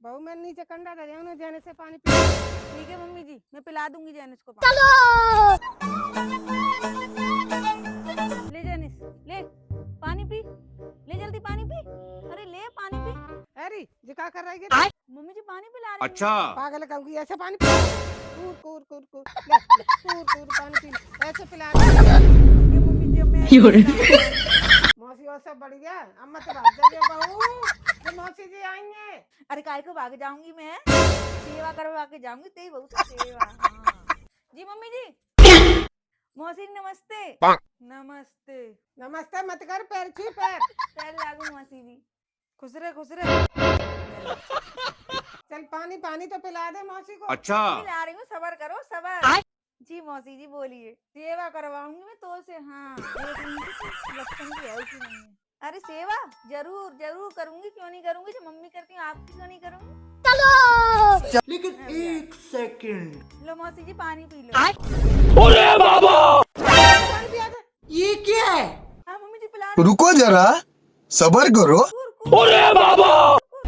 बहू मैं नीचे कंडा दे जाऊँ ना जाने से पानी पी। ठीक है मम्मी जी, मैं पिला दूंगी जेनिस को पानी। ले जेनिस, ले पानी पी, ले जल्दी पानी पी। अरे ले पानी पी। अरे जी क्या कर रही है? मम्मी जी पानी पिला रही हैं। अच्छा पागल कहूँगी ऐसे पानी पी। कूर कूर कूर कूर ले ले, कूर कूर पानी पी ले। ऐसे पिला ठीक है मम्मी जी, अब मैं मौसी और सब बढ़ गया। अम्मा तो भाग जाइए बहू, ये मौसी जी आएंगे। अरे काय को भाग जाऊंगी मैं, सेवा करवा के जाऊंगी तेरी बहू से सेवा। हाँ। जी मम्मी जी। मौसी नमस्ते। नमस्ते। नमस्ते मत कर, पैर छू पैर। पैर लागू मौसी जी। खुश रहे खुश रहे। चल पानी पानी तो पिला दे मौसी को। अच्छा पिला रही हूँ, सबर करो सबर। जी मौसी जी बोलिए। सेवा करवाऊंगी मैं तो से। हाँ लक्षण की है कि नहीं है। अरे सेवा जरूर जरूर करूंगी, क्यों नहीं करूंगी, जो मम्मी करती हूँ आपकी क्यों नहीं करूंगी। लेकिन एक सेकंड, लो मौसी जी पानी पी लो। पानी पिया दे। ये क्या है? हाँ मम्मी जी पिला रही रुको जरा, सबर करो।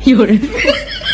हूँ।